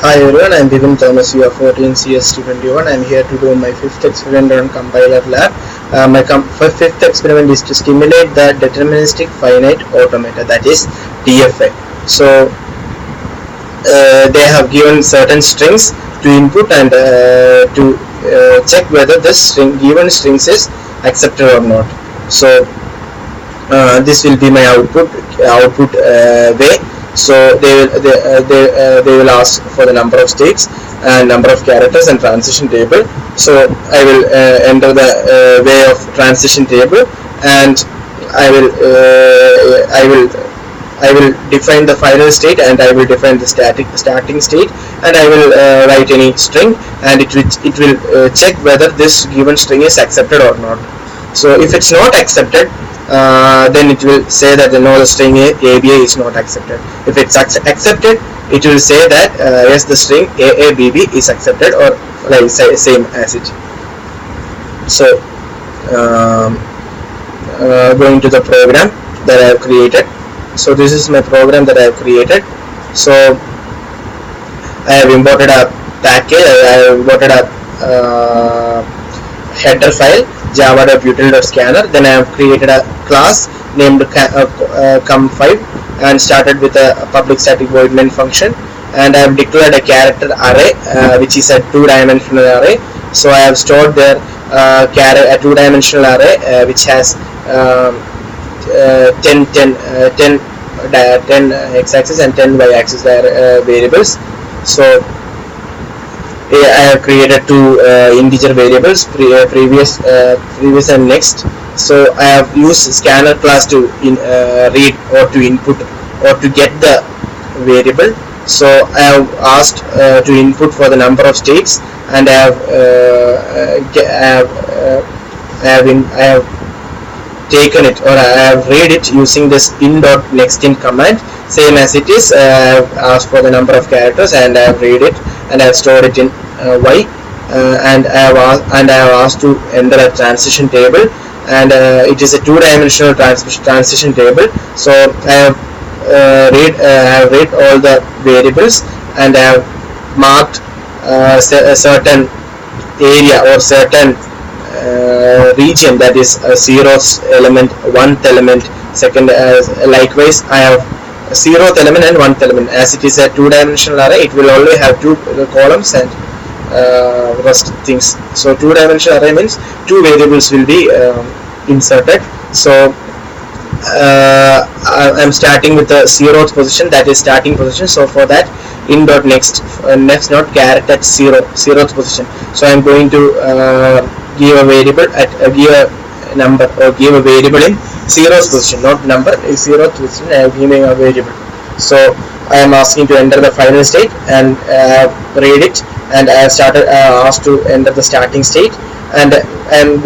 Hi everyone, I am BIPIN Thomas, you are 14 CS221. I am here to do my fifth experiment on compiler lab. My fifth experiment is to stimulate the deterministic finite automata, that is DFI. So they have given certain strings to input and to check whether this given strings is accepted or not. So this will be my output way. So they will ask for the number of states and number of characters and transition table. So I will enter the way of transition table, and I will define the final state, and I will define the starting state, and I will write any string, and it will check whether this given string is accepted or not. So if it's not accepted, then it will say that no, the string ABA is not accepted. If it's accepted, it will say that yes, the string AABB is accepted, or like same as it. So going to the program that I have created. So this is my program that I have created. So I have imported a package. I have imported a header file java.util.scanner. Then I have created a class named compile5 and started with a public static void main function, and I have declared a character array which is a two-dimensional array. So I have stored there a two-dimensional array which has 10 x-axis and 10 y-axis variables. So I have created two integer variables, previous and next. So I have used scanner class to read or to input or to get the variable. So I have asked to input for the number of states, and I have taken it, or I have read it using this in.nextInt command, same as it is. I have asked for the number of characters, and I have read it, and I have stored it in y, and I have asked to enter a transition table, and it is a two-dimensional transition table. So I have read all the variables, and I have marked a certain area or certain region, that is a zeroth element, 1th element, second. Likewise, I have a 0th element and 1th element. As it is a two-dimensional array, it will only have two columns and rest things. So two-dimensional array means two variables will be inserted. So I'm starting with the 0th position, that is starting position. So for that, in.next not character at 0th position. So I'm going to give a variable give a number, or give a variable in 0th position, not number, is 0th position. I am giving a variable. So I am asking to enter the final state, and read it, and I have asked to enter the starting state, and I am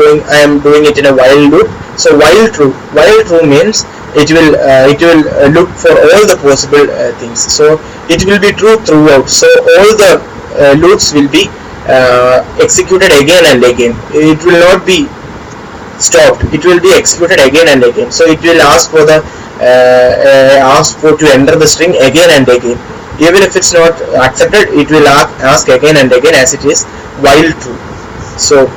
doing it in a while loop. So while true means it will look for all the possible things. So it will be true throughout. So all the loops will be executed again and again. It will not be stopped. It will be executed again and again. So it will ask for to enter the string again and again. Even if it's not accepted, it will ask again and again, as it is while true. So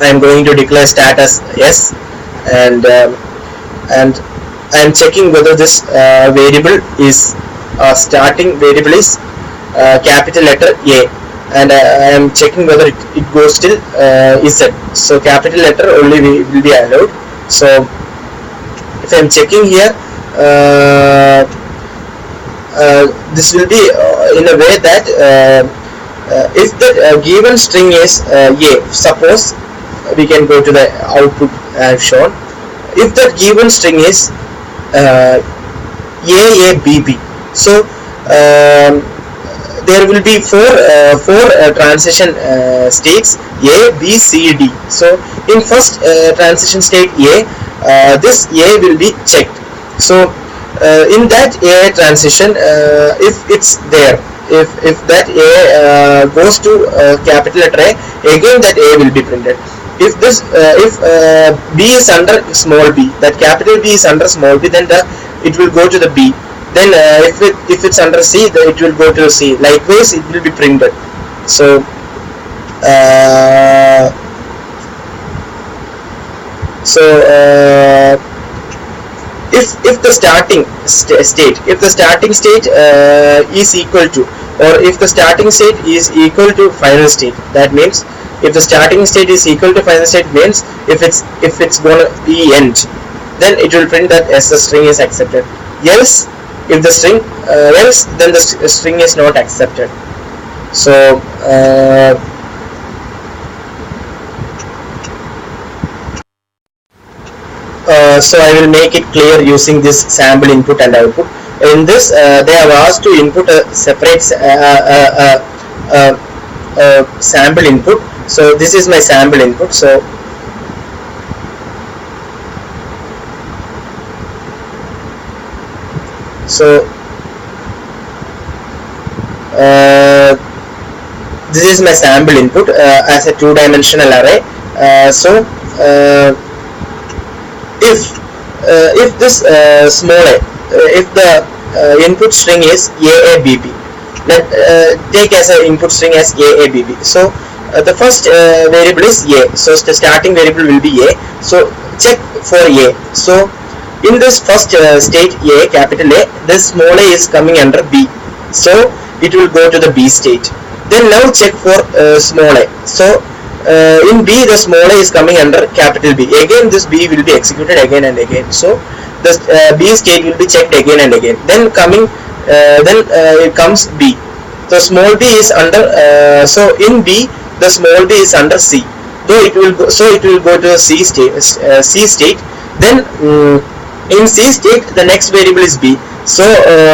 I am going to declare stat as yes, and I am checking whether this variable is starting variable is capital letter A, and I am checking whether it goes till Z. So capital letter only will be allowed. So if I am checking here, this will be in a way that if the given string is A, suppose we can go to the output I have shown. If the given string is AABB, so there will be four transition states, A, B, C, D. So in first transition state A, this A will be checked. So in that A transition, if it's there, if that A goes to capital letter A, again that A will be printed. If B is under small b, that capital B is under small b, then it will go to the B. Then if it's under C, then it will go to C. Likewise, it will be printed. So if the starting state is equal to, or if the starting state is equal to final state, that means if the starting state is equal to final state means if it's gonna be end, then it will print that as the string is accepted. Else, if the string else, then the string is not accepted. So so I will make it clear using this sample input and output. In this, they have asked to input a separate sample input. So this is my sample input. So this is my sample input as a two-dimensional array. If this small a, if the input string is AABB, let take as an input string as AABB. So the first variable is A, so the starting variable will be A. So check for A. So in this first state A, capital A, this small a is coming under B, so it will go to the B state. Then now check for small a. So in B, the small a is coming under capital B. Again, this B will be executed again and again. So the B state will be checked again and again. Then it comes B. The small b is under. So in B, the small b is under C. Though it will go, so it will go to C state. Then in C state, the next variable is B. So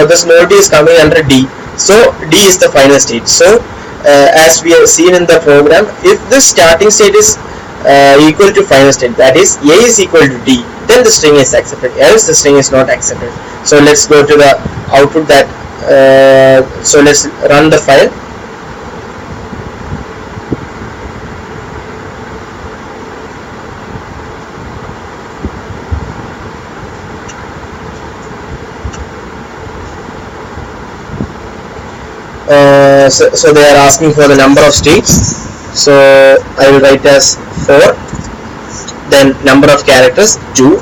the small d is coming under D. So D is the final state. So as we have seen in the program, if the starting state is equal to final state, that is A is equal to D, then the string is accepted, else the string is not accepted. So let's go to the output that so let's run the file. So they are asking for the number of states, so I will write as 4, then number of characters 2,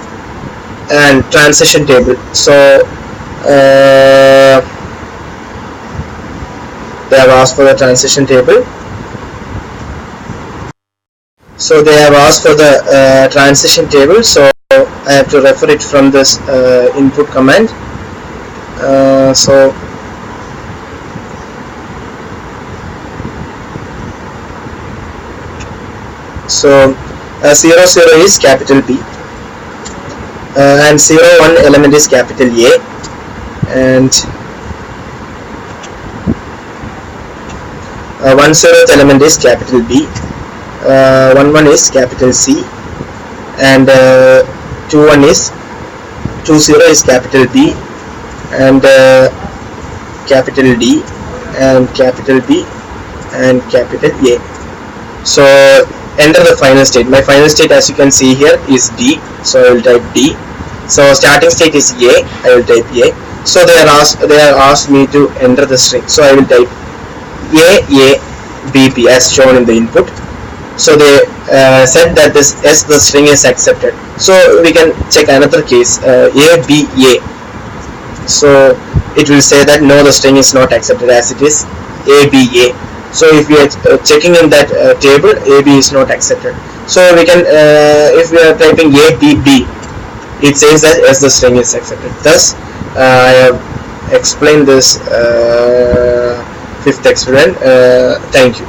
and transition table. So they have asked for the transition table. So they have asked for the transition table, so I have to refer it from this input command. So 0 0 is capital B, and 0 1 element is capital A, and 1 0th element is capital B, 1 1 is capital C, and 2 1 is 2 0 is capital B, and capital D, and capital B, and capital A. So enter the final state. My final state, as you can see here, is D, so I will type D. So starting state is A, I will type A. So they are asked me to enter the string, so I will type AABP as shown in the input. So they said that the string is accepted. So we can check another case, ABA. So it will say that no, the string is not accepted, as it is ABA. So if we are checking in that table, AB is not accepted. So we can, if we are typing ABB, it says that as the string is accepted. Thus, I have explained this fifth experiment. Thank you.